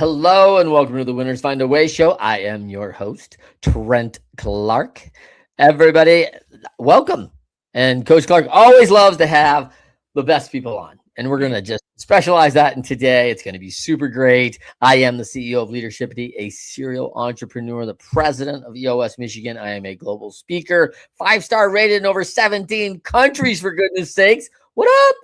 Hello and welcome to the Winners Find a Way show. I am your host, Trent Clark. Everybody, welcome. And Coach Clark always loves to have the best people on. And we're going to just specialize that in today. It's going to be super great. I am the CEO of Leadershipity, a serial entrepreneur, the president of EOS Michigan. I am a global speaker, 5-star rated in over 17 countries, for goodness sakes. What up?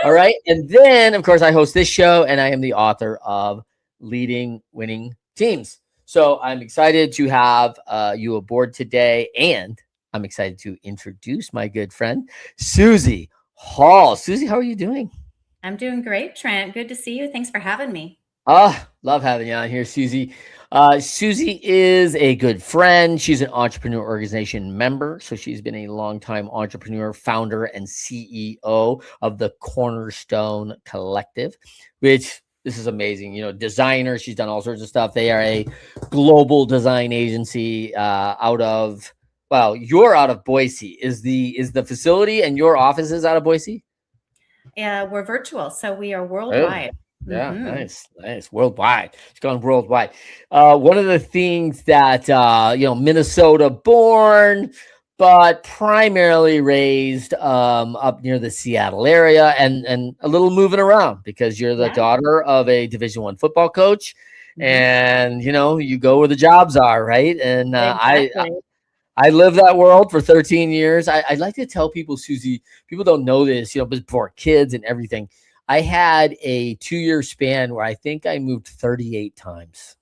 All right. And then, of course, I host this show, and I am the author of Leading Winning Teams. So I'm excited to have you aboard today, and I'm excited to introduce my good friend, Suzie Hall. Suzie, how are you doing? I'm doing great, Trent. Good to see you. Thanks for having me. Love having you on here, Suzie. Suzie is a good friend. She's an entrepreneur organization member. So she's been a longtime entrepreneur, founder, and CEO of the Cornerstone Collective, which this is amazing. You know, designer. She's done all sorts of stuff. They are a global design agency out of, well, you're out of Boise. Is the facility and your office is out of Boise? Yeah, we're virtual, so we are worldwide. Yeah, nice. Worldwide. It's gone worldwide. One of the things that, Minnesota born, but primarily raised up near the Seattle area and a little moving around because you're the daughter of a Division I football coach. And, you go where the jobs are, right? And Exactly. I lived that world for 13 years. I'd like to tell people, Suzie, people don't know this, before kids and everything. I had a 2-year span where I think I moved 38 times.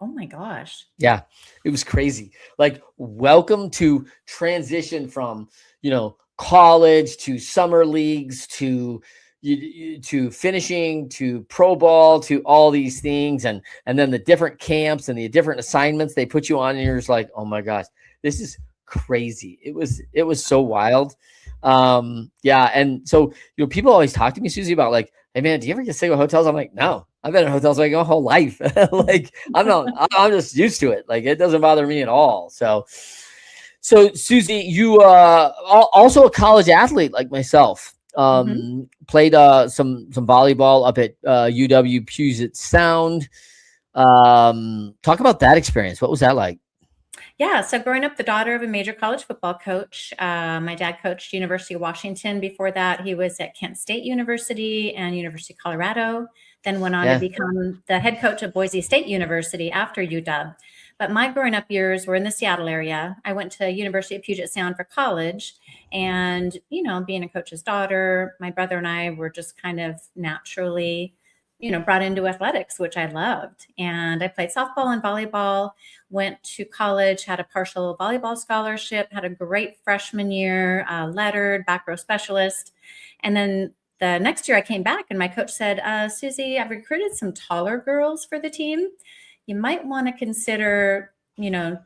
Oh my gosh. Yeah, it was crazy. Like, welcome to transition from, college to summer leagues to finishing to pro ball to all these things and then the different camps and the different assignments they put you on, and you're just like, oh my gosh, this is crazy. It was so wild. And so, people always talk to me, Suzie, about like, hey man, do you ever get sick of hotels? I'm like, no, I've been in hotels like my whole life. Like, I'm just used to it. Like, it doesn't bother me at all. So Suzie, you also a college athlete like myself. Played some volleyball up at UW Puget Sound. Talk about that experience. What was that like? Yeah, so growing up the daughter of a major college football coach, my dad coached University of Washington. Before that, he was at Kent State University and University of Colorado, then went on to become the head coach of Boise State University after UW. But my growing up years were in the Seattle area. I went to University of Puget Sound for college. And, being a coach's daughter, my brother and I were just kind of naturally brought into athletics, which I loved. And I played softball and volleyball, went to college, had a partial volleyball scholarship, had a great freshman year, lettered, back row specialist. And then the next year I came back and my coach said, Suzie, I've recruited some taller girls for the team. You might want to consider,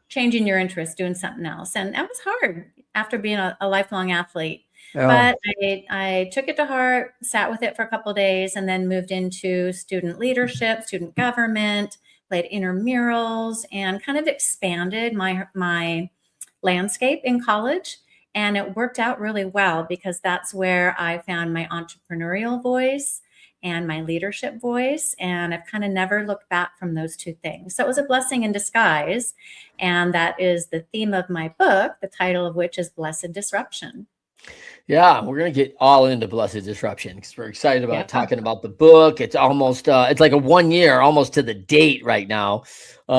changing your interest, doing something else. And that was hard after being a lifelong athlete. Oh. But I took it to heart, sat with it for a couple of days, and then moved into student leadership, student government, played intramurals, and kind of expanded my landscape in college. And it worked out really well because that's where I found my entrepreneurial voice and my leadership voice. And I've kind of never looked back from those two things. So it was a blessing in disguise. And that is the theme of my book, the title of which is Blessed Disruption. Yeah, we're going to get all into Blessed Disruption because we're excited about talking about the book. It's almost, it's like a 1 year, almost to the date right now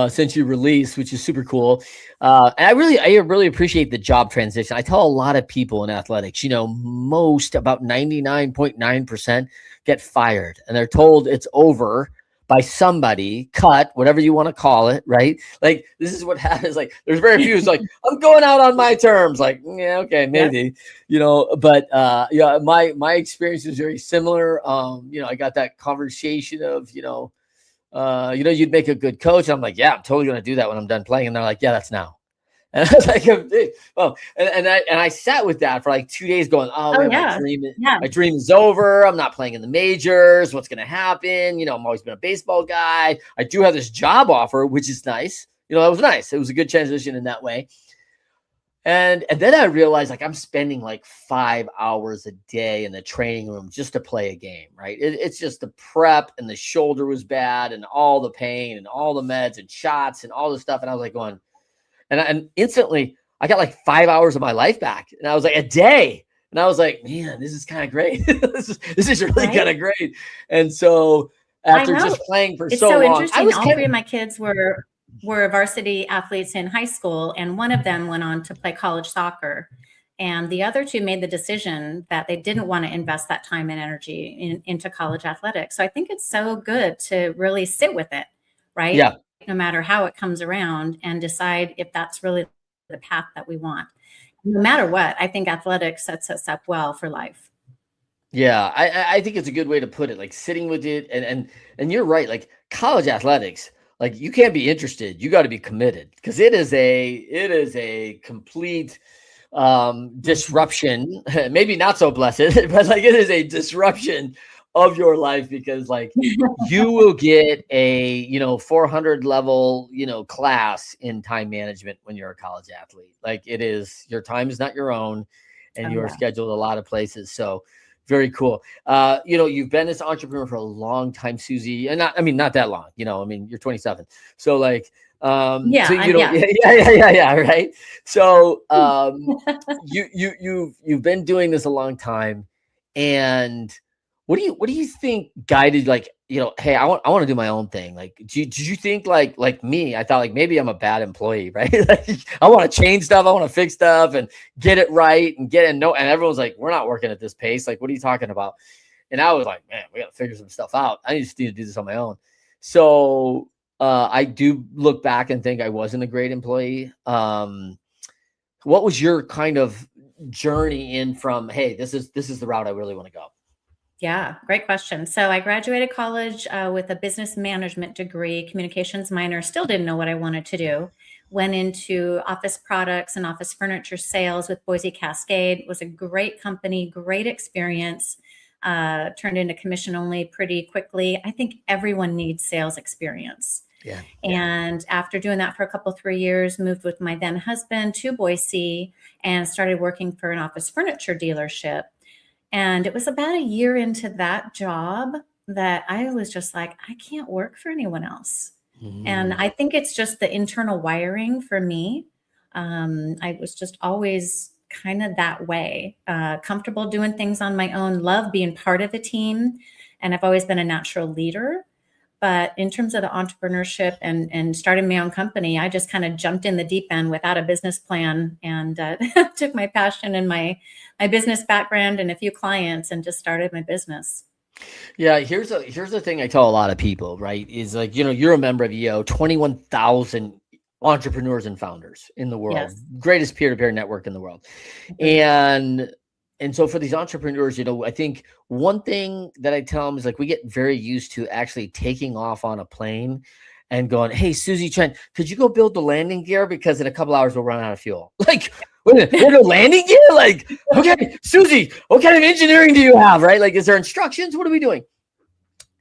since you released, which is super cool. And I really appreciate the job transition. I tell a lot of people in athletics, about 99.9% get fired and they're told it's over by somebody, cut, whatever you want to call it, right? Like, this is what happens. Like, there's very few who's like, I'm going out on my terms. Like, yeah, okay, maybe, but my experience is very similar. I got that conversation of, you'd make a good coach. I'm like, yeah, I'm totally going to do that when I'm done playing. And they're like, yeah, that's now. And I was like, well, and I sat with that for like 2 days going, my dream is over. I'm not playing in the majors. What's going to happen? I'm always been a baseball guy. I do have this job offer, which is nice. That was nice. It was a good transition in that way. And then I realized like I'm spending like 5 hours a day in the training room just to play a game, right? It's just the prep, and the shoulder was bad, and all the pain and all the meds and shots and all this stuff. And I was like going, and instantly I got like 5 hours of my life back. And I was like, a day. And I was like, man, this is kind of great. this is really kind of great. And so after just playing for so long, interesting. All three of my kids were varsity athletes in high school, and one of them went on to play college soccer. And the other two made the decision that they didn't want to invest that time and energy into college athletics. So I think it's so good to really sit with it, right? Yeah. No matter how it comes around, and decide if that's really the path that we want. No matter what, I think athletics sets us up well for life. Yeah, I think it's a good way to put it, like sitting with it. And you're right, like college athletics, like you can't be interested, you got to be committed, because it is a complete disruption. Maybe not so blessed, but like it is a disruption of your life, because like you will get a 400 level class in time management when you're a college athlete. Like it is, your time is not your own, and you're scheduled a lot of places. So very cool. You've been this entrepreneur for a long time, Suzie, and not that long. You're 27, so like, yeah, right. So, you've been doing this a long time, and what do you think guided, like, hey, I want to do my own thing. Like, did you think like me? I thought like maybe I'm a bad employee, right? Like, I want to change stuff, I want to fix stuff and get it right and and everyone's like, we're not working at this pace. Like, what are you talking about? And I was like, man, we got to figure some stuff out. I just need to do this on my own. So I do look back and think I wasn't a great employee. What was your kind of journey in from, hey, this is the route I really want to go? Yeah, great question. So I graduated college with a business management degree, communications minor, still didn't know what I wanted to do. Went into office products and office furniture sales with Boise Cascade. It was a great company, great experience. Turned into commission only pretty quickly. I think everyone needs sales experience. Yeah. And after doing that for 3 years, moved with my then husband to Boise and started working for an office furniture dealership. And it was about a year into that job that I was just like, I can't work for anyone else. And I think it's just the internal wiring for me. I was just always kind of that way, comfortable doing things on my own, love being part of a team. And I've always been a natural leader. But in terms of the entrepreneurship and starting my own company, I just kind of jumped in the deep end without a business plan, and took my passion and my business background and a few clients and just started my business. Yeah, here's the thing I tell a lot of people, right? Is like, you're a member of EO, 21,000 entrepreneurs and founders in the world, greatest peer-to-peer network in the world. And so for these entrepreneurs, I think one thing that I tell them is like, we get very used to actually taking off on a plane and going, hey, Suzie, Trent, could you go build the landing gear? Because in a couple hours we'll run out of fuel. Like, wait a minute, we're the landing gear? Like, okay, Suzie, what kind of engineering do you have, right? Like, is there instructions? What are we doing?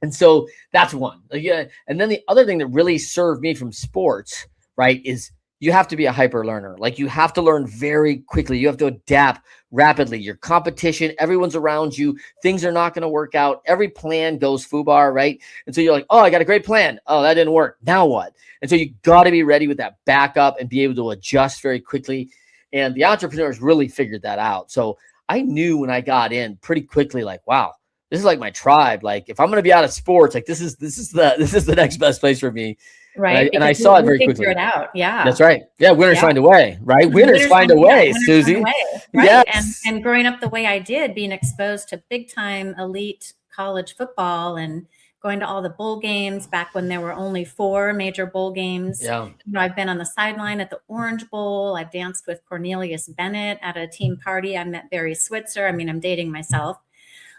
And so that's one. Yeah. And then the other thing that really served me from sports, right, is you have to be a hyper learner. Like, you have to learn very quickly. You have to adapt rapidly. Your competition, everyone's around you. Things are not going to work out. Every plan goes foobar, right? And so you're like, oh, I got a great plan. Oh, that didn't work. Now what? And so you got to be ready with that backup and be able to adjust very quickly. And the entrepreneurs really figured that out. So I knew when I got in pretty quickly, like, wow, this is like my tribe. Like, if I'm going to be out of sports, like this is the next best place for me. Right. And I saw it very quickly. Figure it out. Yeah. That's right. Yeah. Winners find a way, right? Winners find a way, Suzie. Right. Yes. And growing up the way I did, being exposed to big time elite college football and going to all the bowl games back when there were only 4 major bowl games. Yeah. I've been on the sideline at the Orange Bowl. I've danced with Cornelius Bennett at a team party. I met Barry Switzer. I mean, I'm dating myself.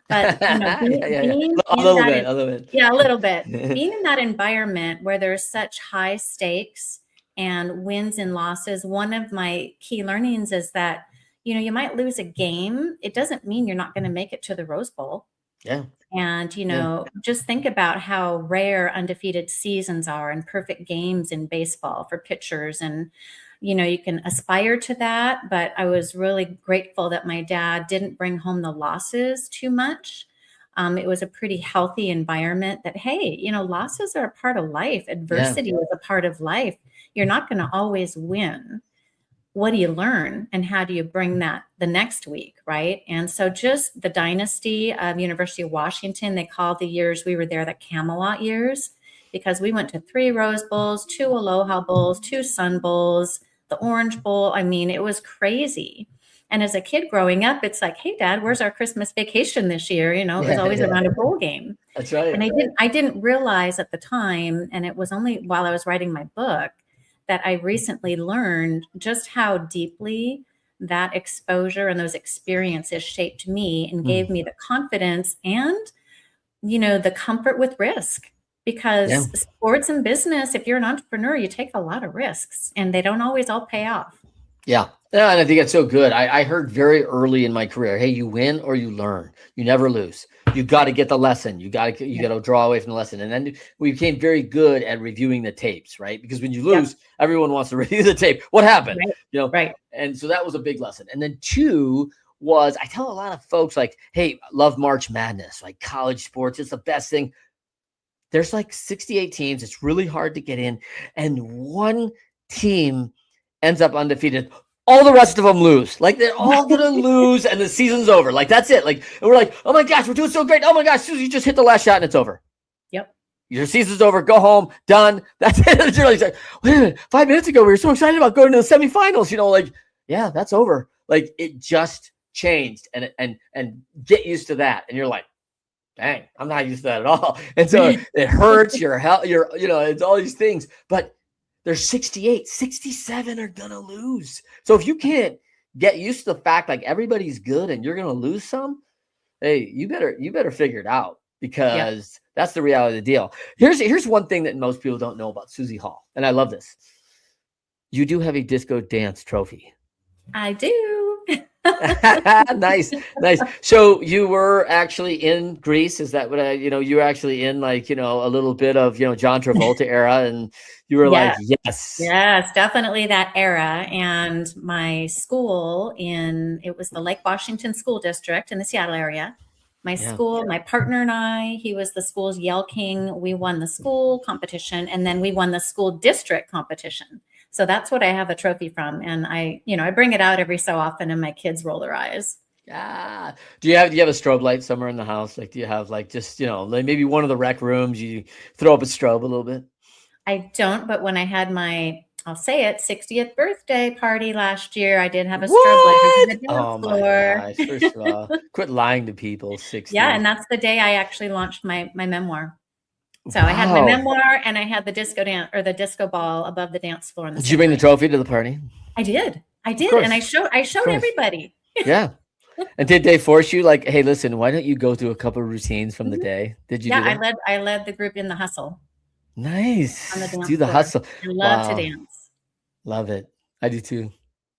But a little bit. Being in that environment where there's such high stakes and wins and losses, one of my key learnings is that, you might lose a game. It doesn't mean you're not going to make it to the Rose Bowl. Yeah. And, just think about how rare undefeated seasons are and perfect games in baseball for pitchers. And, you can aspire to that, but I was really grateful that my dad didn't bring home the losses too much. It was a pretty healthy environment that, hey, losses are a part of life. Yeah. Adversity is a part of life. You're not going to always win. What do you learn and how do you bring that the next week, right? And so just the dynasty of University of Washington, they called the years we were there the Camelot years, because we went to 3 Rose Bowls, 2 Aloha Bowls, 2 Sun Bowls, the Orange Bowl. I mean, it was crazy. And as a kid growing up, it's like, hey, Dad, where's our Christmas vacation this year? It was always around a bowl game. That's right. And I didn't realize at the time, and it was only while I was writing my book, that I recently learned just how deeply that exposure and those experiences shaped me and gave me the confidence and, the comfort with risk. Because sports and business, if you're an entrepreneur, you take a lot of risks and they don't always all pay off. Yeah. Yeah, and I think it's so good. I heard very early in my career, hey, you win or you learn. You never lose. You got to get the lesson. You got to draw away from the lesson. And then we became very good at reviewing the tapes, right? Because when you lose, everyone wants to review the tape. What happened? Right. Right. And so that was a big lesson. And then 2 was, I tell a lot of folks like, hey, love March Madness, like college sports. It's the best thing. There's like 68 teams. It's really hard to get in. And one team ends up undefeated. All the rest of them lose. Like they're all going to lose and the season's over. Like that's it. Like, and we're like, oh my gosh, we're doing so great. Oh my gosh, Suzie, you just hit the last shot and it's over. Yep. Your season's over. Go home. Done. That's it. It's like, wait a minute, 5 minutes ago, we were so excited about going to the semifinals, like, yeah, that's over. Like it just changed and get used to that. And you're like, dang, I'm not used to that at all. And so it hurts your health, it's all these things, but there's 68, 67 are going to lose. So if you can't get used to the fact like everybody's good and you're going to lose some, hey, you better figure it out because that's the reality of the deal. Here's one thing that most people don't know about Suzie Hall. And I love this. You do have a disco dance trophy. I do. Nice. So you were actually in Greece. Is that what you were actually in like, a little bit of, John Travolta era and you were like, yes. Yes, definitely that era. And my school it was the Lake Washington School District in the Seattle area. My school, my partner and I, he was the school's Yell King. We won the school competition and then we won the school district competition. So that's what I have a trophy from. And I bring it out every so often and my kids roll their eyes. Yeah. Do you have a strobe light somewhere in the house? Like, do you have like just, like maybe one of the rec rooms, you throw up a strobe a little bit? I don't, but when I had my, I'll say it, 60th birthday party last year, I did have a strobe light. Oh my gosh. First of all, quit lying to people. 60. Yeah. And that's the day I actually launched my memoir. So I had my memoir and I had the disco dance or the disco ball above the dance floor. Did you bring the trophy to the party? I did. And I showed everybody. Yeah. And did they force you like, hey, listen, why don't you go through a couple of routines from the day? Did you do that? I led the group in the hustle. Nice. On the dance do the floor. hustle. I love to dance. Love it. I do too.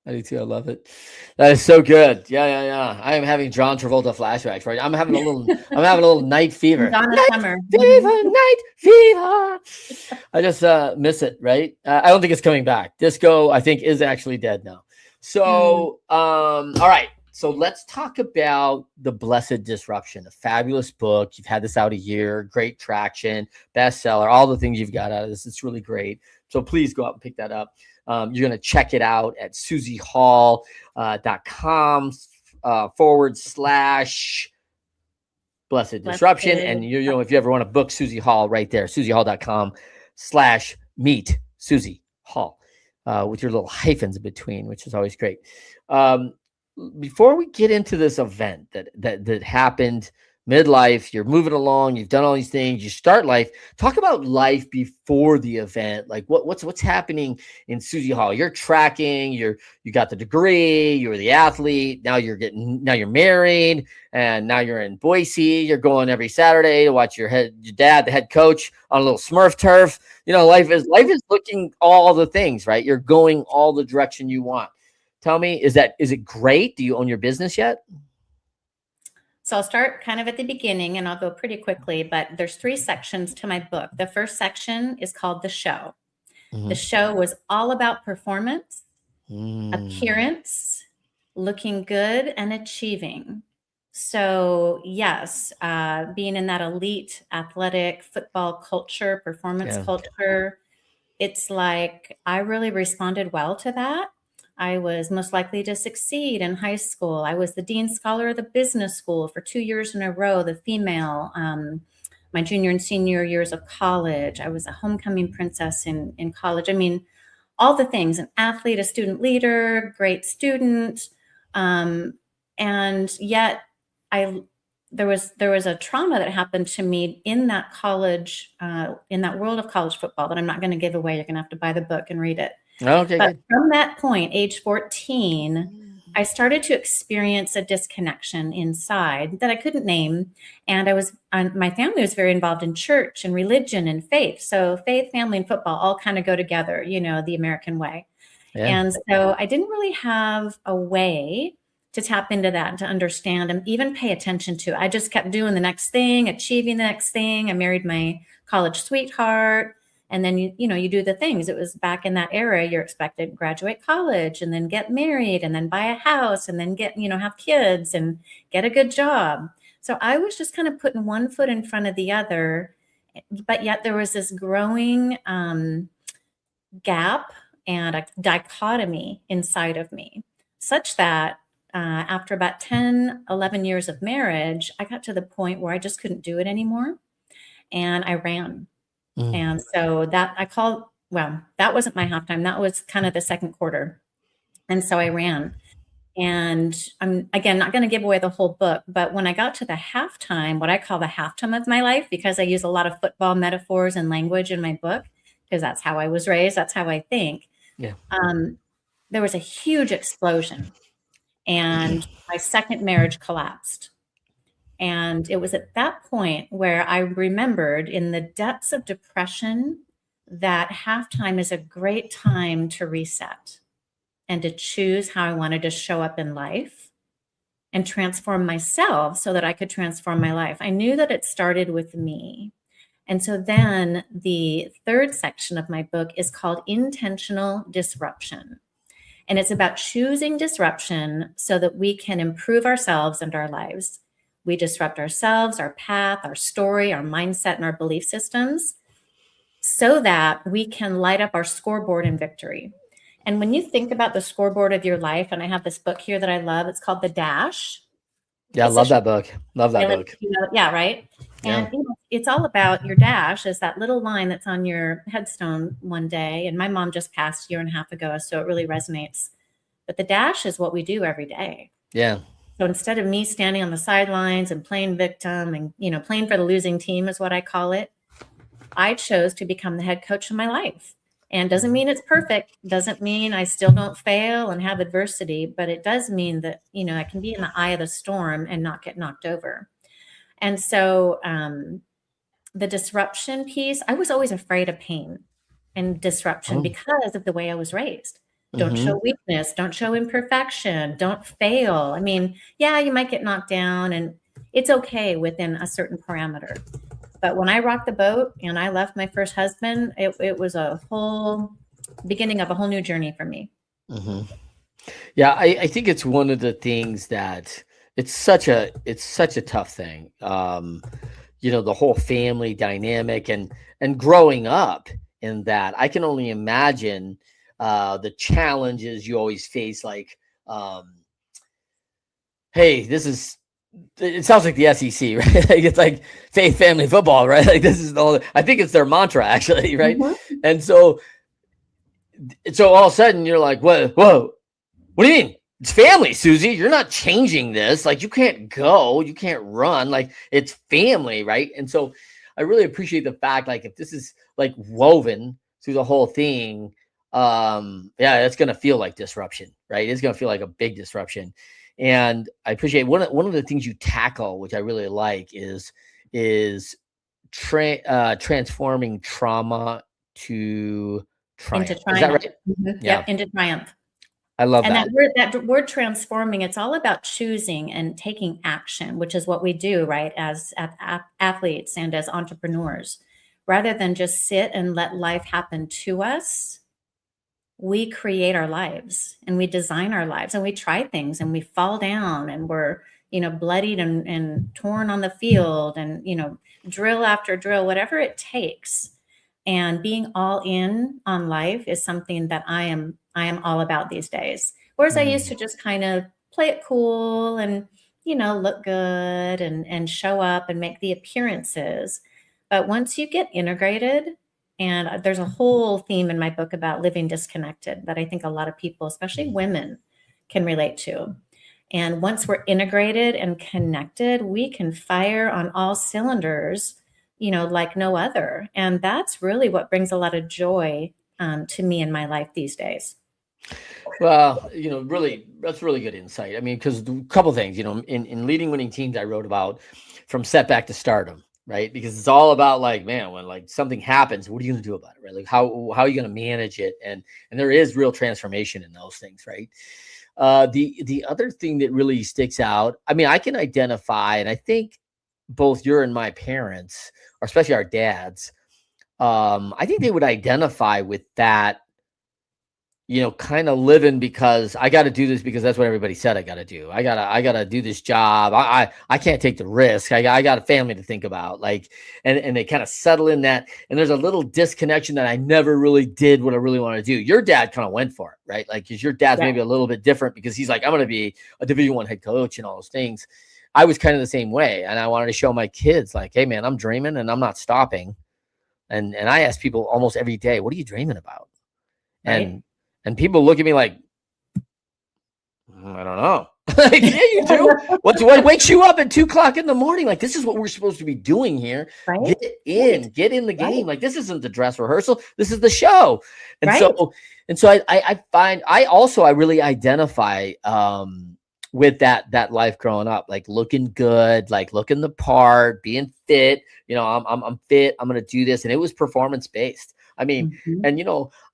I love it. That is so good. Yeah. I am having John Travolta flashbacks, right? I'm having a little night fever. Night fever. I just miss it, right? I don't think it's coming back. Disco, I think, is actually dead now. So, all right. So let's talk about The Blessed Disruption, a fabulous book. You've had this out a year, great traction, bestseller, all the things you've got out of this. It's really great. So please go out and pick that up. You're going to check it out at suziehall.com / Blessed Disruption. And if you ever want to book Suzie Hall, right there, suziehall.com/meet Suzie Hall with your little hyphens in between, which is always great. Before we get into this event that happened midlife, you're moving along, you've done all these things, you start life. Talk about life before the event. Like what's happening in Suzie Hall? You're tracking, you got the degree, you were the athlete, now you're married, and now you're in Boise. You're going every Saturday to watch your dad, the head coach, on a little Smurf turf. Life is looking all the things, right? You're going all the direction you want. Tell me, is it great? Do you own your business yet? So I'll start kind of at the beginning and I'll go pretty quickly, but there's 3 sections to my book. The first section is called The Show. Mm-hmm. The show was all about performance appearance, looking good, and achieving. So yes, being in that elite athletic football culture, performance culture, it's like I really responded well to that. I was most likely to succeed in high school. I was the dean scholar of the business school for 2 years in a row, the female. My junior and senior years of college, I was a homecoming princess in college. I mean, all the things, an athlete, a student leader, great student. And yet there was a trauma that happened to me in that college, in that world of college football that I'm not going to give away. You're going to have to buy the book and read it. Okay, but good. From that point, age 14, I started to experience a disconnection inside that I couldn't name. And my family was very involved in church and religion and faith. So faith, family, and football all kind of go together, the American way. Yeah. And so I didn't really have a way to tap into that and to understand and even pay attention to it. I just kept doing the next thing, achieving the next thing. I married my college sweetheart. And then, you do the things. It was back in that era, you're expected to graduate college and then get married and then buy a house and then have kids and get a good job. So I was just kind of putting one foot in front of the other, but yet there was this growing gap and a dichotomy inside of me, such that after about 10, 11 years of marriage, I got to the point where I just couldn't do it anymore. And I ran. And so that that wasn't my halftime. That was kind of the second quarter. And so I ran. And I'm, again, not going to give away the whole book, but when I got to the halftime, what I call the halftime of my life, because I use a lot of football metaphors and language in my book, because that's how I was raised, that's how I think. Yeah. There was a huge explosion and my second marriage collapsed. And it was at that point where I remembered in the depths of depression that halftime is a great time to reset and to choose how I wanted to show up in life and transform myself so that I could transform my life. I knew that it started with me. And so then the third section of my book is called Intentional Disruption. And it's about choosing disruption so that we can improve ourselves and our lives. We disrupt ourselves, our path, our story, our mindset, and our belief systems so that we can light up our scoreboard in victory. And when you think about the scoreboard of your life, and I have this book here that I love, it's called The Dash. Yeah, I love that book. Love that book. Yeah, right? Yeah. And it's all about your dash is that little line that's on your headstone one day. And my mom just passed a year and a half ago, so it really resonates. But the dash is what we do every day. Yeah. So instead of me standing on the sidelines and playing victim and, playing for the losing team is what I call it, I chose to become the head coach of my life. And doesn't mean it's perfect. Doesn't mean I still don't fail and have adversity, but it does mean that, I can be in the eye of the storm and not get knocked over. And so the disruption piece, I was always afraid of pain and disruption because of the way I was raised. Don't show weakness. Don't show imperfection. Don't fail. I mean, yeah, you might get knocked down and it's okay within a certain parameter. But when I rocked the boat and I left my first husband, it was a whole beginning of a whole new journey for me. Yeah, I think it's one of the things that it's such a tough thing. The whole family dynamic and growing up in that. I can only imagine the challenges you always face, like, hey, it sounds like the SEC, right? Like it's like faith, family, football, right? Like this is I think it's their mantra actually, right? And so all of a sudden you're like, whoa, what do you mean? It's family, Suzie. You're not changing this. Like you can't go, you can't run. Like it's family, right? And so I really appreciate the fact, like if this is like woven through the whole thing, it's gonna feel like disruption, right? It's gonna feel like a big disruption. And I appreciate one of the things you tackle, which I really like, is transforming trauma to triumph. Into triumph. Is that right? Yeah, into triumph. I love and that. that word transforming, it's all about choosing and taking action, which is what we do, right? As athletes and as entrepreneurs, rather than just sit and let life happen to us. we create our lives and we design our lives and we try things and we fall down and we're, bloodied and torn on the field and, drill after drill, whatever it takes. And being all in on life is something that I am all about these days. Whereas I used to just kind of play it cool and, look good and show up and make the appearances. But once you get integrated, and there's a whole theme in my book about living disconnected that I think a lot of people, especially women, can relate to. And once we're integrated and connected, we can fire on all cylinders, like no other. And that's really what brings a lot of joy to me in my life these days. Well, really, that's really good insight. I mean, because a couple things, in Leading Winning Teams, I wrote about from setback to stardom, right? Because it's all about like, man, when like something happens, what are you going to do about it, right? Like how are you going to manage it? And there is real transformation in those things, right? The other thing that really sticks out, I mean, I can identify, and I think both your and my parents, or especially our dads, I think they would identify with that, kind of living because I got to do this because that's what everybody said I got to do. I gotta do this job. I can't take the risk. I got a family to think about, like, and they kind of settle in that. And there's a little disconnection that I never really did what I really wanted to do. Your dad kind of went for it, right? Like, cause your dad's maybe a little bit different because he's like, I'm going to be a Division I head coach and all those things. I was kind of the same way. And I wanted to show my kids like, hey man, I'm dreaming and I'm not stopping. And I ask people almost every day, what are you dreaming about? Right. And people look at me like, I don't know. Like, yeah, you do. What wakes you up at 2:00 in the morning? Like, this is what we're supposed to be doing here. Right. Get in the game. Like, this isn't the dress rehearsal. This is the show. And so I find I really identify with that life growing up, like looking good, like looking the part, being fit. I'm fit. I'm going to do this. And it was performance based. I mean, and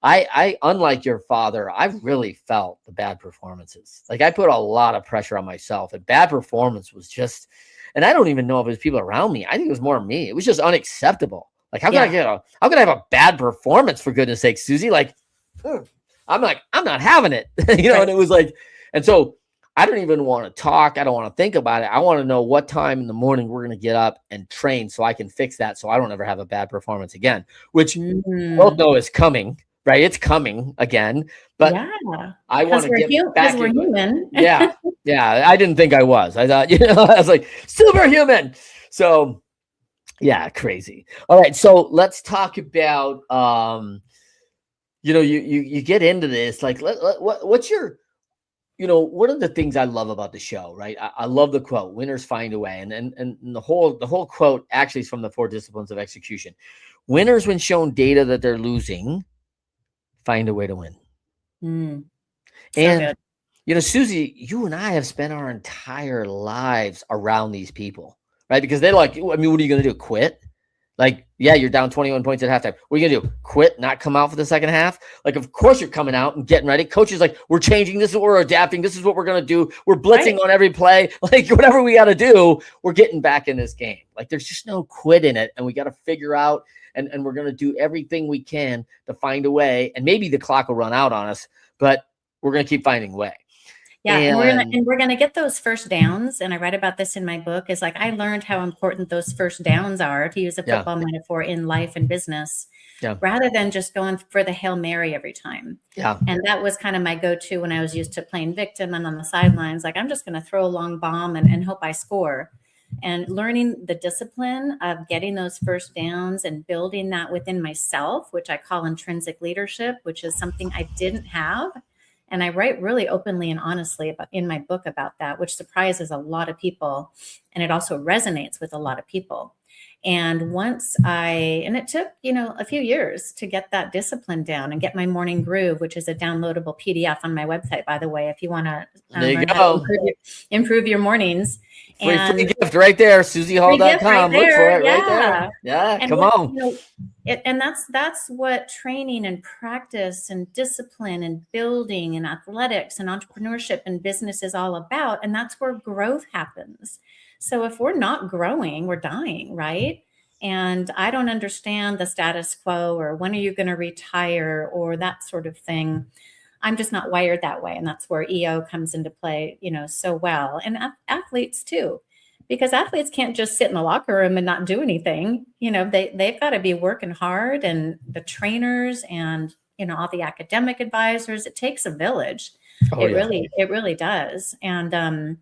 I unlike your father, I really felt the bad performances. Like I put a lot of pressure on myself, and bad performance was just, and I don't even know if it was people around me. I think it was more me. It was just unacceptable. Like how can how can I have a bad performance, for goodness sake, Suzie? Like, I'm not having it, And it was like, and so I don't even want to talk. I don't want to think about it. I want to know what time in the morning we're going to get up and train so I can fix that so I don't ever have a bad performance again, which we both know is coming, right? It's coming again. But I want to get back. Because we're human. Yeah. I didn't think I was. I thought, I was like superhuman. So, yeah, crazy. All right. So let's talk about, you get into this. Like, what's your, one of the things I love about the show, right? I love the quote, winners find a way. And the whole quote actually is from the 4 disciplines of execution. Winners, when shown data that they're losing, find a way to win. And, Suzie, you and I have spent our entire lives around these people, right? Because they're like, I mean, what are you going to do? Quit? Like, yeah, you're down 21 points at halftime. What are you going to do? Quit, not come out for the second half? Like, of course you're coming out and getting ready. Coach is like, we're changing. This is what we're adapting. This is what we're going to do. We're blitzing on every play. Like, whatever we got to do, we're getting back in this game. Like, there's just no quit in it. And we got to figure out, and we're going to do everything we can to find a way. And maybe the clock will run out on us, but we're going to keep finding a way. Yeah, and we're gonna get those first downs. And I write about this in my book. Is like I learned how important those first downs are, to use a football metaphor, in life and business, rather than just going for the Hail Mary every time. Yeah. And that was kind of my go-to when I was used to playing victim and on the sidelines. Like, I'm just gonna throw a long bomb and hope I score. And learning the discipline of getting those first downs and building that within myself, which I call intrinsic leadership, which is something I didn't have. And I write really openly and honestly in my book about that, which surprises a lot of people. And it also resonates with a lot of people. And and it took, a few years to get that discipline down and get my morning groove, which is a downloadable PDF on my website, by the way, if you want to learn how to improve your mornings. Free gift right there, SuzieHall.com. Look for it right there. Yeah, and come on. And that's what training and practice and discipline and building and athletics and entrepreneurship and business is all about. And that's where growth happens. So if we're not growing, we're dying, right? And I don't understand the status quo or when are you going to retire or that sort of thing. I'm just not wired that way. And that's where EO comes into play, so well. And athletes too, because athletes can't just sit in the locker room and not do anything. They've got to be working hard, and the trainers and, all the academic advisors, it takes a village. It really does. And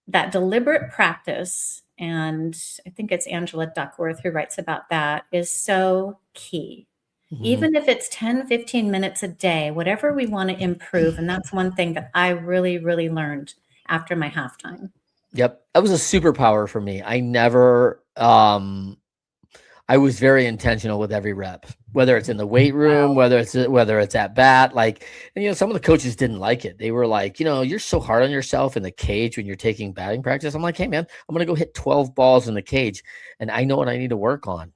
that deliberate practice, and I think it's Angela Duckworth who writes about that, is so key. Mm-hmm. Even if it's 10, 15 minutes a day, whatever we want to improve. And that's one thing that I really, really learned after my halftime. Yep. That was a superpower for me. I never, I was very intentional with every rep, whether it's in the weight room, whether it's at bat, and some of the coaches didn't like it. They were like, you're so hard on yourself in the cage when you're taking batting practice. I'm like, hey man, I'm going to go hit 12 balls in the cage and I know what I need to work on.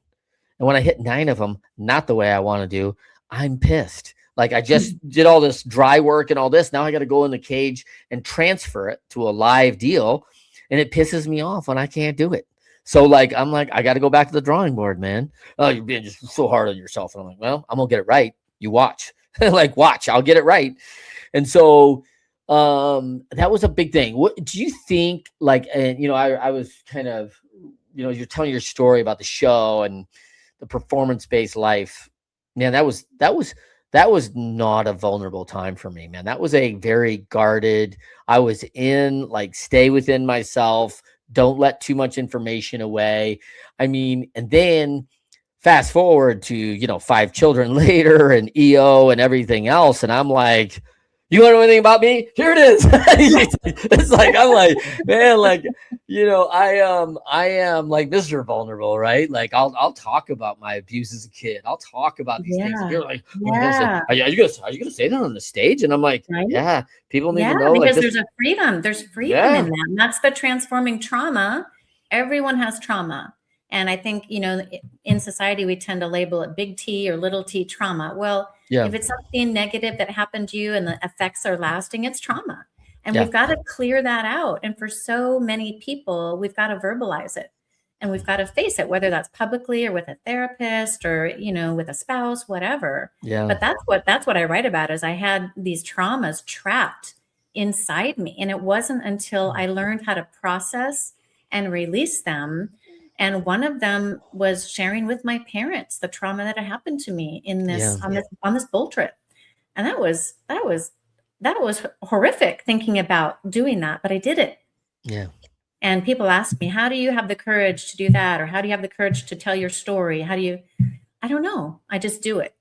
And when I hit 9 of them, not the way I want to do, I'm pissed. Like I just did all this dry work and all this. Now I got to go in the cage and transfer it to a live deal. And it pisses me off when I can't do it. So I'm like, I got to go back to the drawing board, man. Oh, you're being just so hard on yourself. And I'm like, well, I'm going to get it right. You watch. Watch, I'll get it right. And so that was a big thing. What do you think? I was kind of, you're telling your story about the show and the performance-based life. Man, that was not a vulnerable time for me, man. That was a very guarded, I was in stay within myself. Don't let too much information away. I mean, and then fast forward to, 5 children later and EO and everything else. And I'm like, you want to know anything about me? Here it is. It's like, I'm like, man, I am Mr. Vulnerable, right? I'll talk about my abuse as a kid. I'll talk about these things. And you're like, are you gonna say that on the stage? And I'm like, yeah, people need to know. Because there's a freedom. There's freedom in that. And that's the transforming trauma. Everyone has trauma. And I think, in society, we tend to label it big T or little t trauma. Well, if it's something negative that happened to you and the effects are lasting, it's trauma. And we've got to clear that out. And for so many people, we've got to verbalize it and we've got to face it, whether that's publicly or with a therapist or, with a spouse, whatever. Yeah. But that's what I write about is I had these traumas trapped inside me. And it wasn't until I learned how to process and release them. And one of them was sharing with my parents the trauma that had happened to me in this on this bull trip. And that was horrific thinking about doing that, but I did it. Yeah. And people ask me, how do you have the courage to do that? Or how do you have the courage to tell your story? I don't know. I just do it.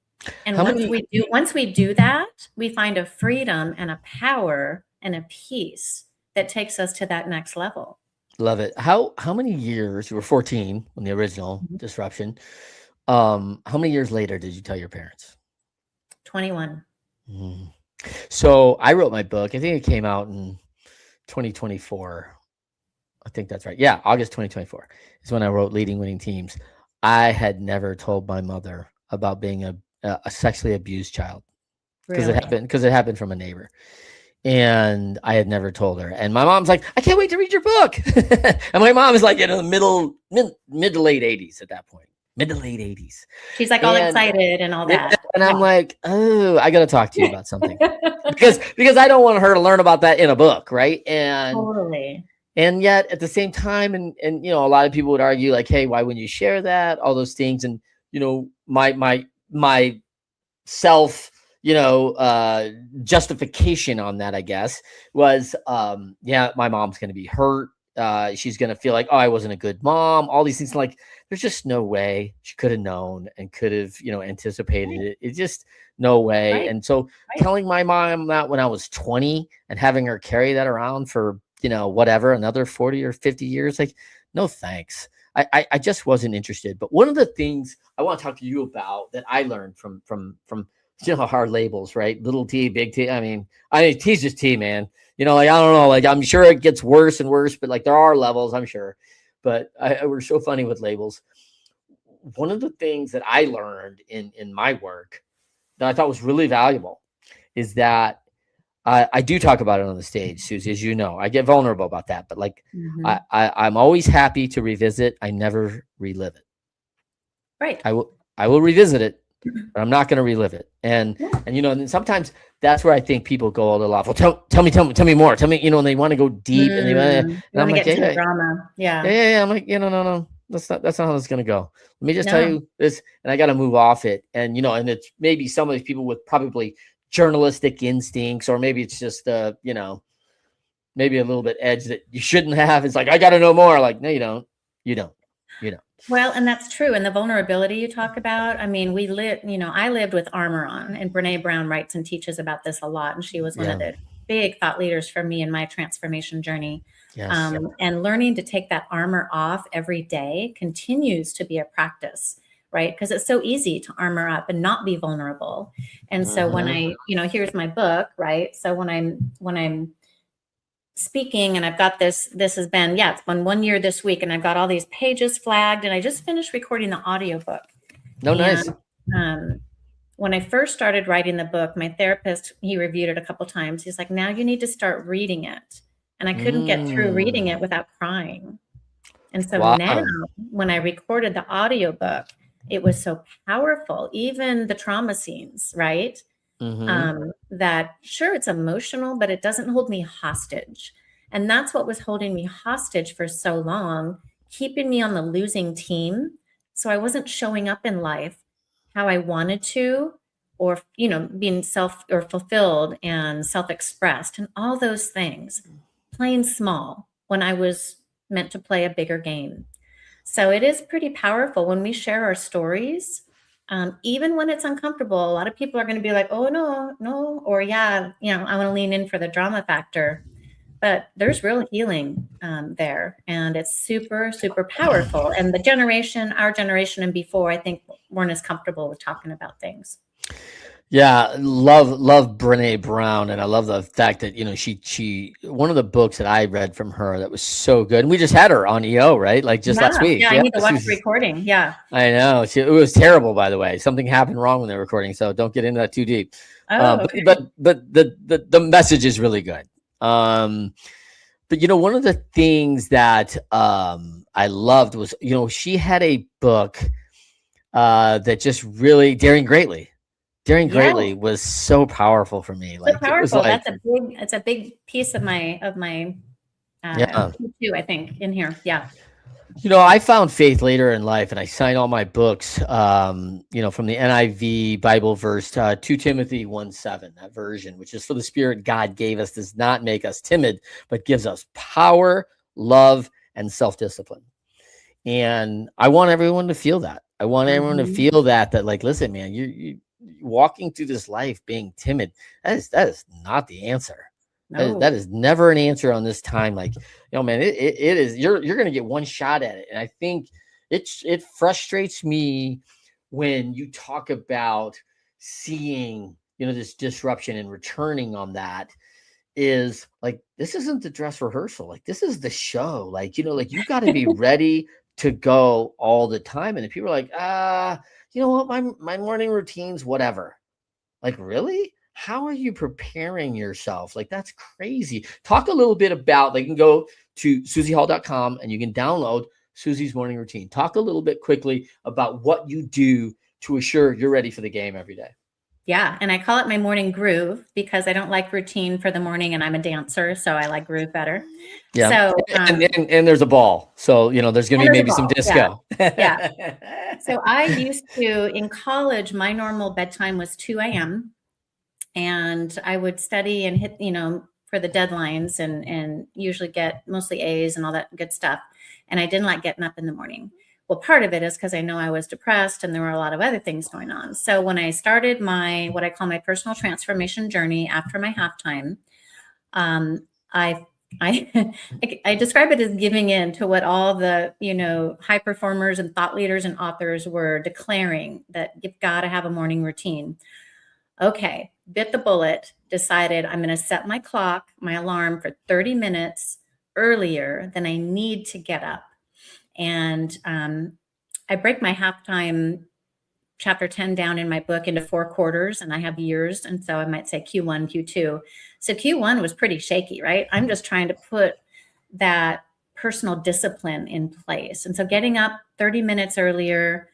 And once we do that, we find a freedom and a power and a peace that takes us to that next level. Love it. How many years, you were 14 when the original disruption. How many years later did you tell your parents? 21. Mm-hmm. So I wrote my book. I think it came out in 2024. I think that's right. Yeah. August 2024 is when I wrote Leading Winning Teams. I had never told my mother about being a sexually abused child because it happened from a neighbor. And I had never told her. And my mom's like, I can't wait to read your book. And my mom is in the mid to late 80s at that point. Mid to late 80s. She's all excited and all that. And I'm like, oh, I got to talk to you about something. because I don't want her to learn about that in a book, right? And totally. And yet at the same time, and a lot of people would argue hey, why wouldn't you share that? All those things. And, my self justification on that, I guess, was, my mom's going to be hurt. She's going to feel like, oh, I wasn't a good mom. All these things, there's just no way she could have known and could have, anticipated it. It's just no way. Right. And so telling my mom that when I was 20 and having her carry that around for, whatever, another 40 or 50 years, no, thanks. I just wasn't interested. But one of the things I want to talk to you about that I learned from hard labels, right? Little T, big T. I mean, T's just T, man. I don't know. I'm sure it gets worse and worse, but there are levels, I'm sure. But we're so funny with labels. One of the things that I learned in my work that I thought was really valuable is that I do talk about it on the stage, Suzie, as you know. I get vulnerable about that, but I'm always happy to revisit. I never relive it. Right. I will revisit it, but I'm not going to relive it. And and sometimes that's where I think people go a little off. Well, tell me more. Tell me, and they want to go deep, and You I'm want to like, get into the drama. Yeah. I'm like, no. That's not how it's going to go. Let me just tell No. you this, and I got to move off it. And and it's maybe some of these people with probably journalistic instincts, or maybe it's just maybe a little bit edge that you shouldn't have. It's like, I got to know more. Like, no, you don't. Well, and that's true. And the vulnerability you talk about, I mean, I lived with armor on, and Brene Brown writes and teaches about this a lot. And she was one of the big thought leaders for me in my transformation journey. Yes. And learning to take that armor off every day continues to be a practice, right? Because it's so easy to armor up and not be vulnerable. And so when I, here's my book, right? So when I'm speaking, and I've got this has been, it's been 1 year this week, and I've got all these pages flagged, and I just finished recording the audiobook. Nice. When I first started writing the book, my therapist, he reviewed it a couple times. He's like, now you need to start reading it. And I couldn't get through reading it without crying. And so now when I recorded the audiobook, it was so powerful, even the trauma scenes, right? That sure, it's emotional, but it doesn't hold me hostage. And that's what was holding me hostage for so long, keeping me on the losing team. So I wasn't showing up in life how I wanted to, or, being fulfilled and self-expressed and all those things, playing small when I was meant to play a bigger game. So it is pretty powerful when we share our stories. Even when it's uncomfortable, a lot of people are going to be like, oh, no, or I want to lean in for the drama factor. But there's real healing there. And it's super, super powerful. And our generation and before, I think, weren't as comfortable with talking about things. Yeah, love Brene Brown, and I love the fact that she one of the books that I read from her that was so good, and we just had her on EO, right? Like just last week. Yeah, I need to watch the recording. Yeah, I know. It was terrible, by the way. Something happened wrong when they were recording, so don't get into that too deep. Okay. But the message is really good. But one of the things that I loved was she had a book that just really Daring Greatly. Greatly was so powerful for me. So powerful. That's a big piece of my Q2, I think, in here. Yeah. I found faith later in life, and I signed all my books, from the NIV Bible verse, 2 Timothy 1:7, that version, which is, for the Spirit God gave us does not make us timid, but gives us power, love, and self-discipline. And I want everyone to feel that. I want everyone to feel that like, listen, man, you walking through this life being timid, that is not the answer. No. That is never an answer on this time. Like, man, it is, you're going to get one shot at it. And I think it frustrates me when you talk about seeing, this disruption and returning on that is like, this isn't the dress rehearsal. Like, this is the show. Like, you got to be ready to go all the time. And if people are like, you know what, my morning routines, whatever. Like, really? How are you preparing yourself? Like, that's crazy. Talk a little bit about, you can go to SuzieHall.com and you can download Suzie's morning routine. Talk a little bit quickly about what you do to assure you're ready for the game every day. Yeah. And I call it my morning groove because I don't like routine for the morning, and I'm a dancer, so I like groove better. Yeah. So, and there's a ball. So, there's going to be maybe some disco. Yeah. So I used to, in college, my normal bedtime was 2 a.m. And I would study and hit, for the deadlines and usually get mostly A's and all that good stuff. And I didn't like getting up in the morning. Well, part of it is because I know I was depressed and there were a lot of other things going on. So when I started what I call my personal transformation journey after my halftime, I describe it as giving in to what all the, high performers and thought leaders and authors were declaring, that you've got to have a morning routine. Okay, bit the bullet, decided I'm going to set my alarm for 30 minutes earlier than I need to get up. And I break my halftime chapter 10 down in my book into 4 quarters, and I have years. And so I might say Q1, Q2. So Q1 was pretty shaky, right? I'm just trying to put that personal discipline in place. And so getting up 30 minutes earlier,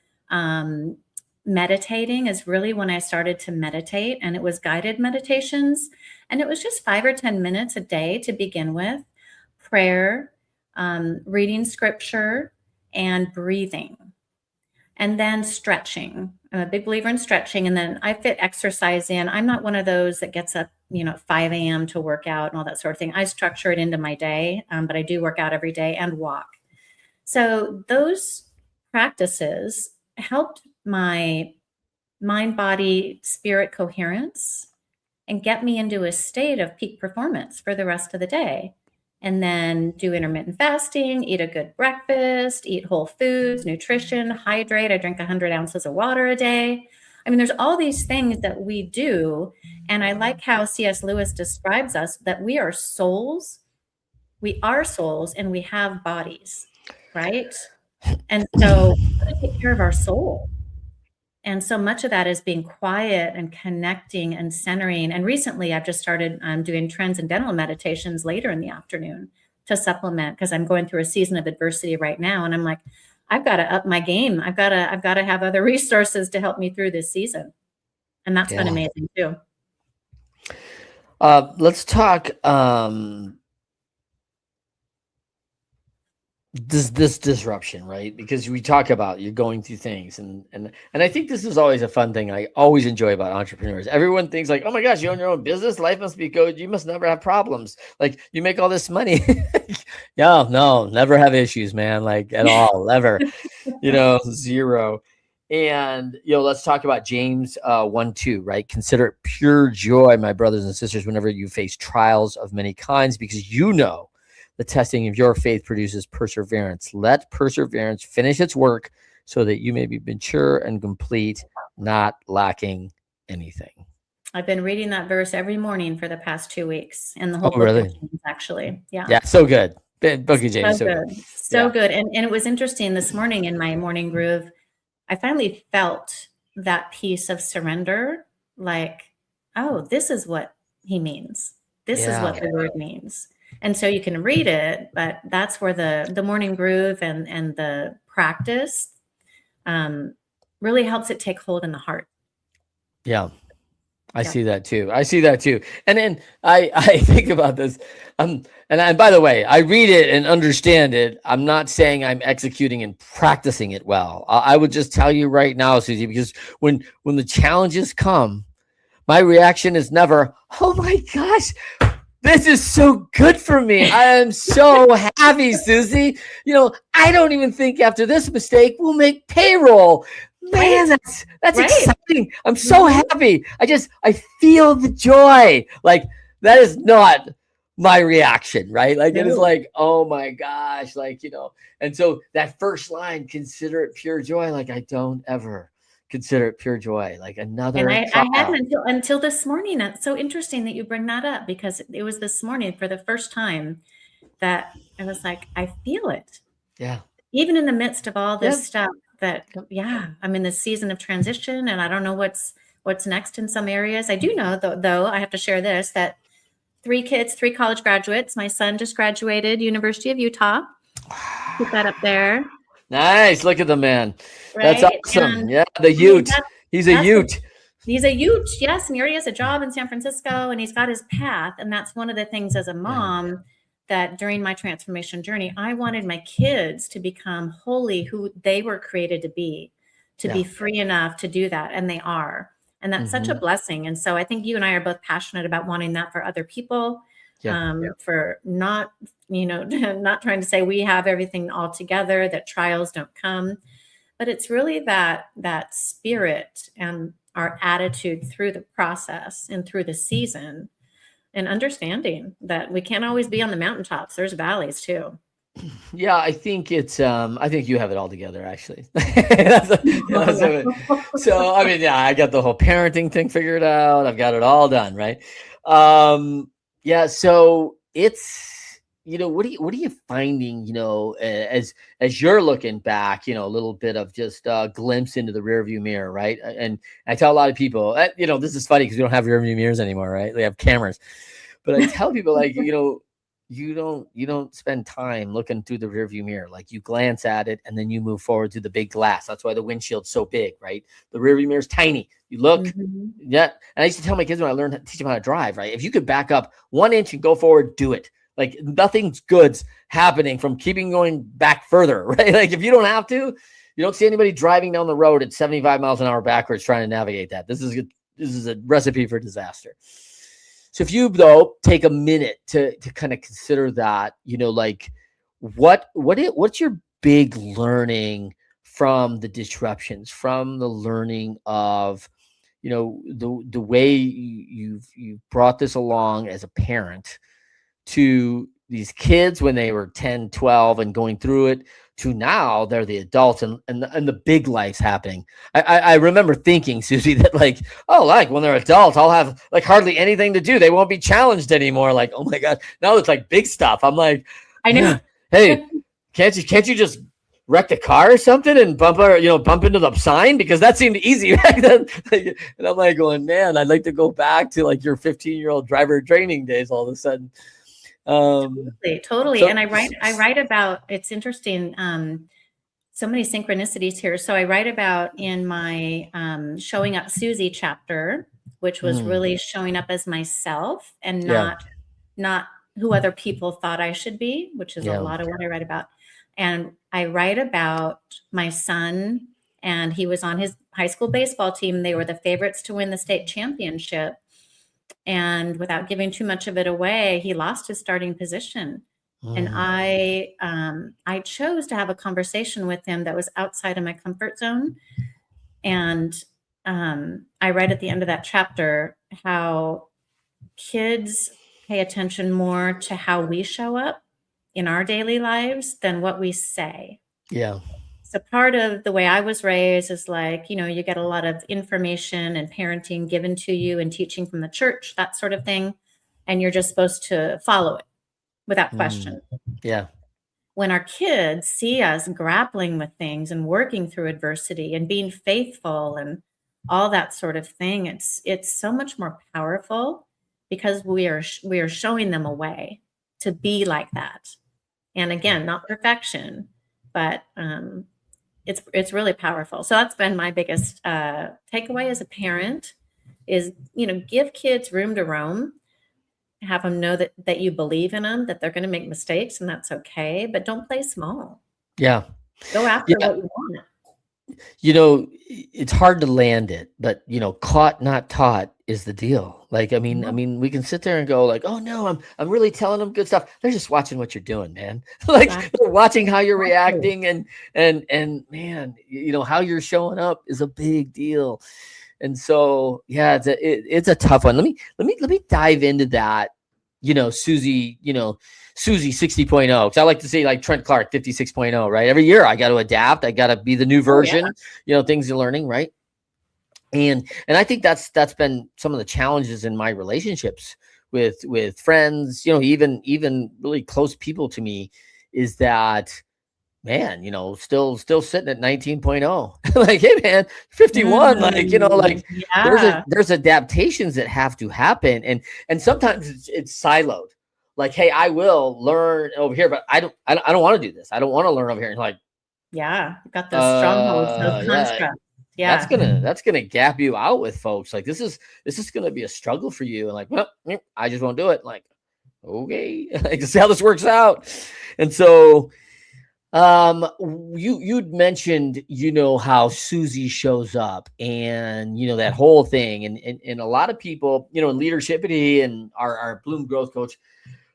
Meditating is really when I started to meditate, and it was guided meditations. And it was just 5 or 10 minutes a day to begin with, prayer, reading scripture, and breathing. And then stretching. I'm a big believer in stretching. And then I fit exercise in. I'm not one of those that gets up, at 5 a.m. to work out and all that sort of thing. I structure it into my day, but I do work out every day and walk. So those practices helped my mind, body, spirit coherence and get me into a state of peak performance for the rest of the day. And then do intermittent fasting, eat a good breakfast, eat whole foods, nutrition, hydrate. I drink 100 ounces of water a day. I mean, there's all these things that we do. And I like how C.S. Lewis describes us, that we are souls. We are souls and we have bodies, right? And so we have to take care of our soul. And so much of that is being quiet and connecting and centering. And recently I've just started doing transcendental meditations later in the afternoon to supplement, because I'm going through a season of adversity right now. And I'm like, I've got to up my game. I've got to have other resources to help me through this season. And that's been amazing too. Let's talk, this disruption, right? Because we talk about you're going through things, and I think this is always a fun thing I always enjoy about entrepreneurs. Everyone thinks like, oh my gosh, you own your own business, life must be good, you must never have problems, like you make all this money. No, never have issues, man, like at all, ever. Zero. And let's talk about James 1:2, right? Consider it pure joy, my brothers and sisters, whenever you face trials of many kinds, because the testing of your faith produces perseverance. Let perseverance finish its work so that you may be mature and complete, not lacking anything. I've been reading that verse every morning for the past 2 weeks, and the whole book really? of James, actually. Yeah. Yeah, so good. Book of James. So good. So good. And it was interesting this morning in my morning groove, I finally felt that piece of surrender, like, oh, this is what he means. This is what the word means. And so you can read it, but that's where the morning groove and the practice really helps it take hold in the heart. Yeah. I see that too. And then I think about this. And by the way, I read it and understand it. I'm not saying I'm executing and practicing it well. I would just tell you right now, Suzie, because when the challenges come, my reaction is never, oh my gosh, this is so good for me. I am so happy, Suzie. I don't even think after this mistake we'll make payroll. Man, that's right. Exciting. I'm so happy. I feel the joy. Like that is not my reaction, right? Like it is like, oh my gosh, and so that first line, consider it pure joy. Like I don't ever consider it pure joy, like another. And I hadn't until this morning. It's so interesting that you bring that up, because it was this morning for the first time that I was like, I feel it. Yeah. Even in the midst of all this stuff that, I'm in this season of transition, and I don't know what's next in some areas. I do know though, I have to share this, that 3 kids, 3 college graduates. My son just graduated University of Utah. Put that up there. Nice. Look at the man. Right? That's awesome. And the Ute. He's a Ute. He's a Ute, yes. And he already has a job in San Francisco, and he's got his path. And that's one of the things as a mom that during my transformation journey, I wanted my kids to become wholly who they were created to be free enough to do that. And they are. And that's such a blessing. And so I think you and I are both passionate about wanting that for other people, for not, not trying to say we have everything all together, that trials don't come, but it's really that spirit and our attitude through the process and through the season, and understanding that we can't always be on the mountaintops. There's valleys too. Yeah, I think it's I think you have it all together, actually. So I mean, I got the whole parenting thing figured out. I've got it all done, right? So it's what are you finding, as you're looking back, a little bit of just a glimpse into the rearview mirror, right? And I tell a lot of people, this is funny because we don't have rearview mirrors anymore, right? We have cameras. But I tell people, like, you don't spend time looking through the rearview mirror. Like, you glance at it and then you move forward through the big glass. That's why the windshield's so big, right? The rearview mirror is tiny. You look, Mm-hmm. yeah. And I used to tell my kids when I learned teach them how to drive, right? If you could back up 1 inch and go forward, do it. Like, nothing's good's happening from keeping going back further, right? Like, if you don't have to, you don't see anybody driving down the road at 75 miles an hour backwards trying to navigate that. This is a recipe for disaster. So if you, though, take a minute to kind of consider that, like, what's your big learning from the disruptions, from the learning of, the way you've brought this along as a parent to these kids when they were 10, 12 and going through it, to now they're the adults and the big life's happening. I remember thinking, Suzie, that like, oh, like when they're adults, I'll have like hardly anything to do. They won't be challenged anymore. Like, oh my God, now it's like big stuff. I'm like, I know. Hey, can't you just wreck the car or something and bump into the sign? Because that seemed easy back then. And I'm like going, man, I'd like to go back to like your 15-year-old driver training days all of a sudden. Totally. And I write about, it's interesting. So many synchronicities here. So I write about in my Showing Up Suzie chapter, which was really showing up as myself and not who other people thought I should be, which is a lot of what I write about. And I write about my son, and he was on his high school baseball team. They were the favorites to win the state championship. And without giving too much of it away, he lost his starting position. And I chose to have a conversation with him that was outside of my comfort zone. And I write at the end of that chapter how kids pay attention more to how we show up in our daily lives than what we say. Yeah. So part of the way I was raised is like, you get a lot of information and parenting given to you and teaching from the church, that sort of thing. And you're just supposed to follow it without question. Yeah. When our kids see us grappling with things and working through adversity and being faithful and all that sort of thing, it's so much more powerful because we are showing them a way to be like that. And again, not perfection, but it's really powerful. So that's been my biggest takeaway as a parent is, give kids room to roam, have them know that you believe in them, that they're going to make mistakes and that's okay, but don't play small. Yeah. Go after what you want. It's hard to land it, but caught, not taught is the deal. Like, I mean, we can sit there and go like, oh no, I'm really telling them good stuff. They're just watching what you're doing, man. Like they're watching how you're reacting and man, how you're showing up is a big deal. And so, yeah, it's a tough one. Let me dive into that. Suzie, Suzie 60.0. Cause I like to say like Trent Clark 56.0, right? Every year I got to adapt. I got to be the new version, things you're learning. Right. And I think that's been some of the challenges in my relationships with friends, even really close people to me, is that, man, still sitting at 19.0. Like, hey man, 51, there's adaptations that have to happen. And sometimes it's siloed. Like, hey, I will learn over here, but I don't want to do this. I don't want to learn over here. And like, got those strongholds, those constructs. Yeah. That's gonna gap you out with folks. Like, this is gonna be a struggle for you. And like, well, I just won't do it. Like, okay, like, see how this works out. And so you'd mentioned, how Suzie shows up and, that whole thing. And a lot of people, in leadership and our Bloom growth coach,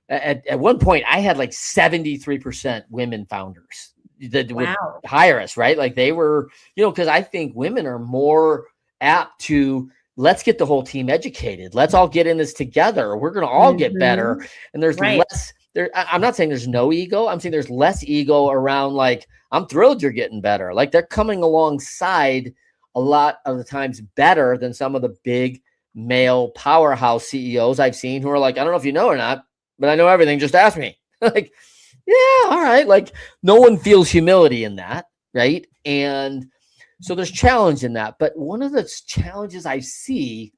at one point I had like 73% women founders that would hire us, right? Like they were, because I think women are more apt to, let's get the whole team educated. Let's all get in this together. We're going to all get better. And there's less there. I'm not saying there's no ego. I'm saying there's less ego around like, I'm thrilled you're getting better. Like they're coming alongside a lot of the times better than some of the big male powerhouse CEOs I've seen who are like, I don't know if you know or not, but I know everything. Just ask me. Like, yeah, all right. Like no one feels humility in that. Right. And so there's challenge in that. But one of the challenges I see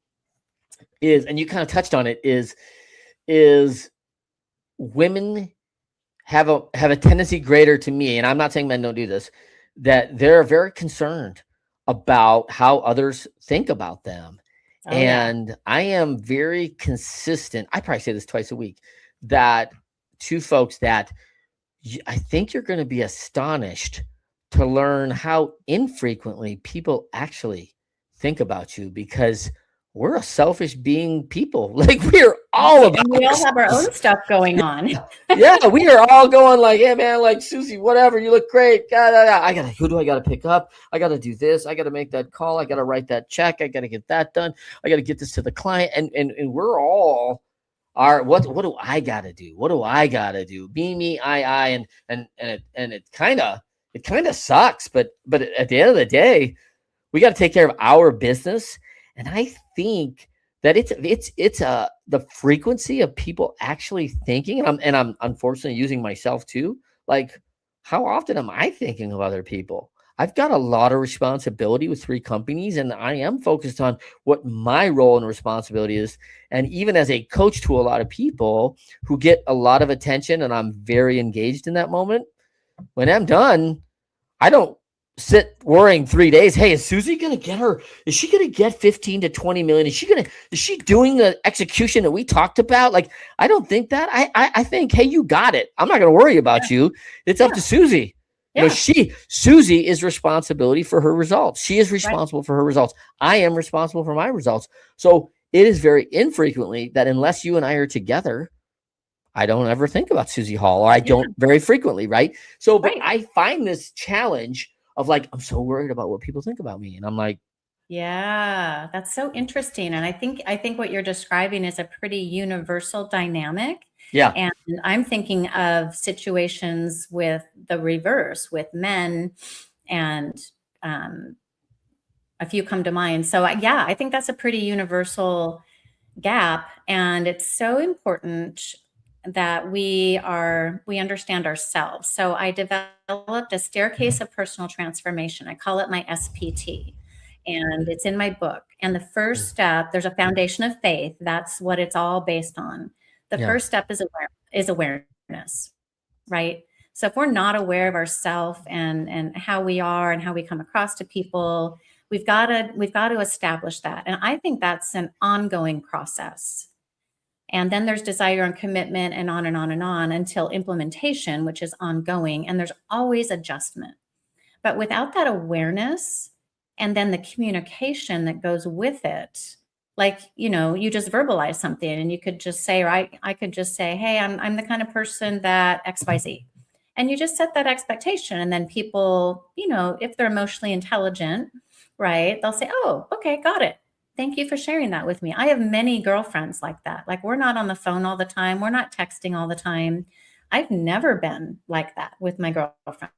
is, and you kind of touched on it, is women have a tendency greater to me, and I'm not saying men don't do this, that they're very concerned about how others think about them. Oh, yeah. And I am very consistent. I probably say this twice a week, that to folks that I think you're going to be astonished to learn how infrequently people actually think about you, because we're a selfish being people. Like, we're all about And we all have our own stuff going on. yeah, we are all going like, hey man, like, Suzie, whatever, you look great. Who do I gotta pick up? I gotta do this. I gotta make that call. I gotta write that check. I gotta get that done. I gotta get this to the client. And we're all what do I gotta do? What do I gotta do? Me, I, and it kind of sucks. But at the end of the day, we got to take care of our business. And I think that it's the frequency of people actually thinking, and I'm unfortunately using myself too. Like, how often am I thinking of other people? I've got a lot of responsibility with 3 companies, and I am focused on what my role and responsibility is. And even as a coach to a lot of people who get a lot of attention, and I'm very engaged in that moment, when I'm done, I don't sit worrying 3 days. Hey, is Suzie going to get is she going to get 15 to 20 million? Is she doing the execution that we talked about? Like, I don't think that. I think, hey, you got it. I'm not going to worry about you. It's up to Suzie. Yeah. Suzie is responsibility for her results. She is responsible for her results. I am responsible for my results. So it is very infrequently that, unless you and I are together, I don't ever think about Suzie Hall, or I don't very frequently. Right. So, but I find this challenge of like, I'm so worried about what people think about me. And I'm like, yeah, that's so interesting. And I think what you're describing is a pretty universal dynamic. Yeah. And I'm thinking of situations with the reverse, with men, and a few come to mind. So I think that's a pretty universal gap. And it's so important that we understand ourselves. So I developed a staircase of personal transformation. I call it my SPT. And it's in my book. And the first step, there's a foundation of faith. That's what it's all based on. The first step is awareness, right? So if we're not aware of ourselves and how we are and how we come across to people, we've got to establish that. And I think that's an ongoing process. And then there's desire and commitment, and on and on and on, until implementation, which is ongoing. And there's always adjustment. But without that awareness, and then the communication that goes with it, like, you just verbalize something, and you could just say, or I could just say, hey, I'm the kind of person that XYZ. And you just set that expectation. And then people, if they're emotionally intelligent, right, they'll say, oh, okay, got it. Thank you for sharing that with me. I have many girlfriends like that. Like, we're not on the phone all the time. We're not texting all the time. I've never been like that with my girlfriend.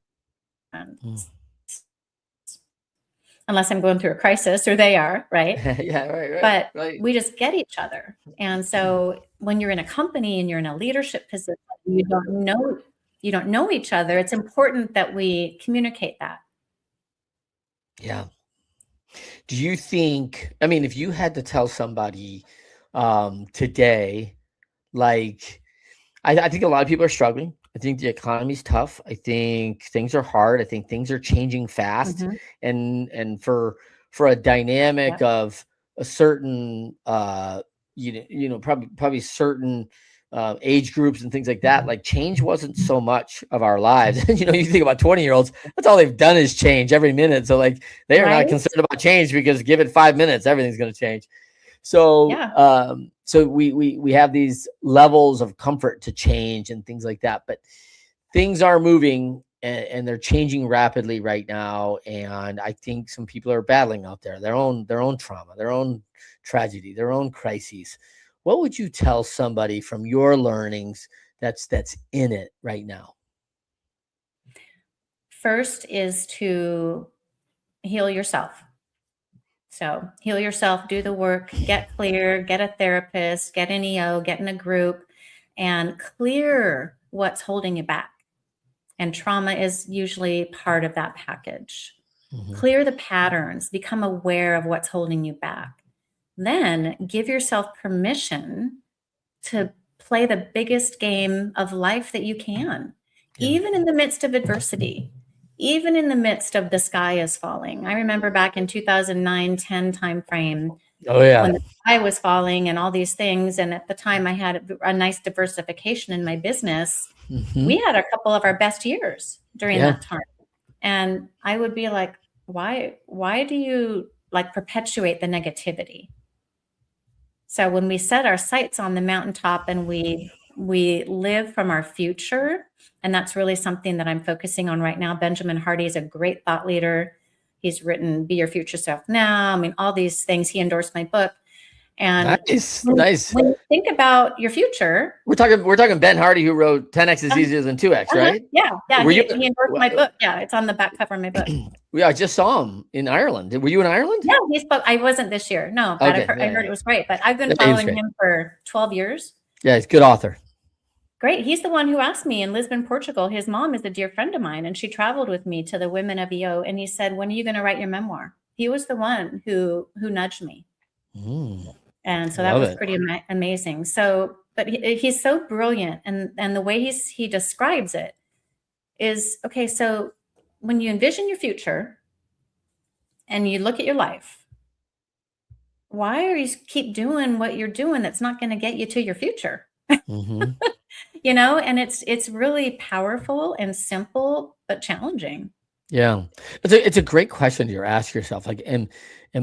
Unless I'm going through a crisis, or they are, right? Yeah, right. But we just get each other. And so when you're in a company and you're in a leadership position, you don't know each other. It's important that we communicate that. Yeah. Do you think, if you had to tell somebody today, like, I think a lot of people are struggling. I think the economy's tough. I think things are hard. I think things are changing fast. Mm-hmm. And for a dynamic of a certain, probably certain age groups and things like that, like, change wasn't so much of our lives. You think about 20-year-olds, that's all they've done is change every minute. So, like, they are not concerned about change, because give it 5 minutes, everything's going to change. So, so we have these levels of comfort to change and things like that, but things are moving, and they're changing rapidly right now. And I think some people are battling out there their own trauma, their own tragedy, their own crises. What would you tell somebody from your learnings that's in it right now? First is to heal yourself. So heal yourself, do the work, get clear, get a therapist, get an EO, get in a group, and clear what's holding you back. And trauma is usually part of that package. Mm-hmm. Clear the patterns, become aware of what's holding you back. Then give yourself permission to play the biggest game of life that you can, even in the midst of adversity, even in the midst of the sky is falling. I remember back in 2009-10 timeframe, when the sky was falling and all these things. And at the time I had a nice diversification in my business. We had a couple of our best years during that time. And I would be like, why do you like perpetuate the negativity? So when we set our sights on the mountaintop and we live from our future, and that's really something that I'm focusing on right now. Benjamin Hardy is a great thought leader. He's written Be Your Future Self Now. I mean, all these things. He endorsed my book. And nice. When you think about your future, we're talking Ben Hardy, who wrote 10x is easier than 2x, right? Yeah. He endorsed my book. Yeah, it's on the back cover of my book. I just saw him in Ireland. Were you in Ireland? Yeah, he spoke. I wasn't this year. No, but I heard it was great. But I've been following him for 12 years. Yeah, he's a good author. Great. He's the one who asked me in Lisbon, Portugal. His mom is a dear friend of mine, and she traveled with me to the Women of EO. And he said, "When are you going to write your memoir?" He was the one who nudged me. And so that was pretty amazing. So, but he's so brilliant. And the way he describes it is, okay, so when you envision your future and you look at your life, why are you keep doing what you're doing that's not going to get you to your future? You know, and it's really powerful and simple, but challenging. Yeah. It's a great question to ask yourself. Like, am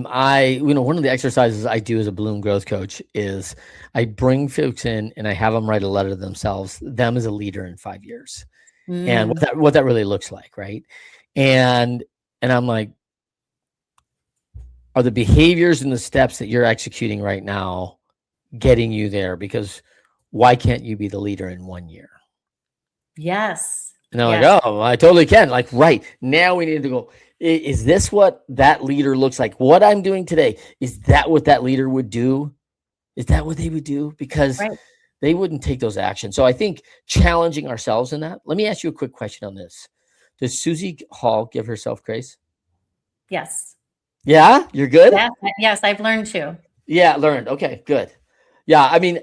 I, one of the exercises I do as a Bloom growth coach is I bring folks in and I have them write a letter to themselves, them as a leader in 5 years, and what that really looks like. Right. And I'm like, are the behaviors and the steps that you're executing right now getting you there? Because why can't you be the leader in 1 year? Yes. And they're like, oh, I totally can. Like, right now we need to go, is this what that leader looks like? What I'm doing today, is that what that leader would do? Is that what they would do? Because they wouldn't take those actions. So I think challenging ourselves in that. Let me ask you a quick question on this. Does Suzie Hall give herself grace? Yes. Yeah? You're good? Yes, I've learned to. Yeah, learned. Okay, good. Yeah, I mean,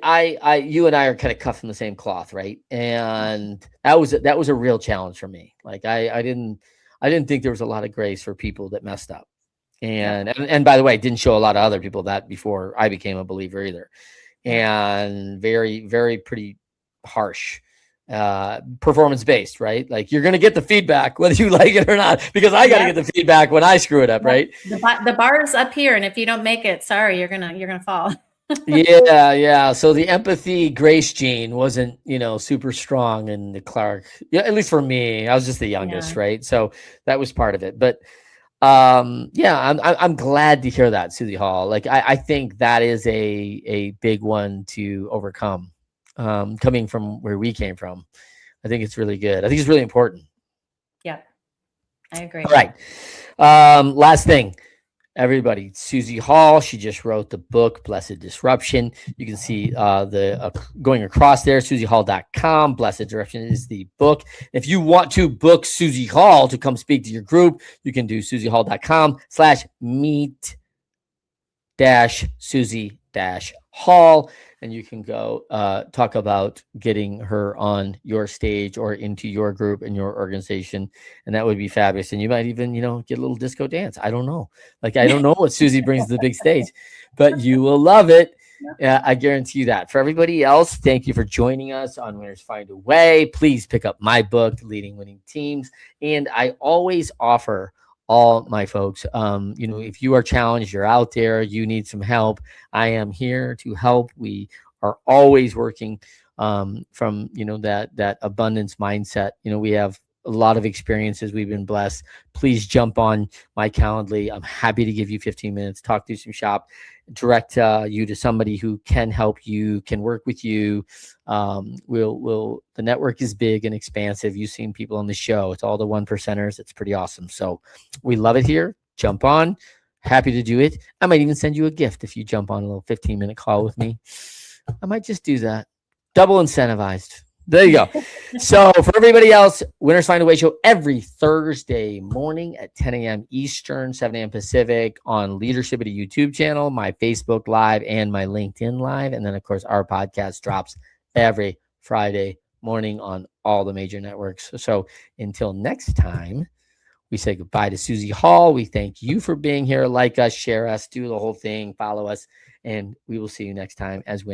you and I are kind of cut from the same cloth, right? And that was a real challenge for me. Like, I didn't think there was a lot of grace for people that messed up, and by the way, didn't show a lot of other people that before I became a believer either, and very, very pretty harsh, performance based, right? Like, you're gonna get the feedback whether you like it or not, because I got to get the feedback when I screw it up, right? The bar's up here, and if you don't make it, sorry, you're gonna fall. Yeah. So the empathy grace gene wasn't, super strong in the Clark. Yeah, at least for me, I was just the youngest, right? So that was part of it. But I'm glad to hear that, Suzie Hall. Like, I think that is a big one to overcome. Coming from where we came from, I think it's really good. I think it's really important. Yeah, I agree. All right. Last thing. Everybody, Suzie Hall, she just wrote the book, Blessed Disruption. You can see the going across there, SuzieHall.com. Blessed Disruption is the book. If you want to book Suzie Hall to come speak to your group, you can do SuzieHall.com/meet-Suzie-Hall. And you can go talk about getting her on your stage or into your group and your organization. And that would be fabulous. And you might even, get a little disco dance. I don't know. Like, I don't know what Suzie brings to the big stage, but you will love it. I guarantee you that. For everybody else, thank you for joining us on Winners Find a Way. Please pick up my book, Leading Winning Teams. And I always offer all my folks, if you are challenged, you're out there, you need some help, I am here to help. We are always working from, that abundance mindset. We have a lot of experiences. We've been blessed. Please jump on my Calendly. I'm happy to give you 15 minutes, talk through some shop, direct you to somebody who can help you, can work with you. The network is big and expansive. You've seen people on the show. It's all the 1%ers. It's pretty awesome. So we love it here. Jump on. Happy to do it. I might even send you a gift if you jump on a little 15-minute call with me. I might just do that. Double incentivized. There you go. So for everybody else, Winners Find a Way show every Thursday morning at 10 a.m. Eastern, 7 a.m. Pacific on Leadership at a YouTube channel, my Facebook Live, and my LinkedIn Live. And then, of course, our podcast drops every Friday morning on all the major networks. So until next time, we say goodbye to Suzie Hall. We thank you for being here. Like us, share us, do the whole thing, follow us, and we will see you next time as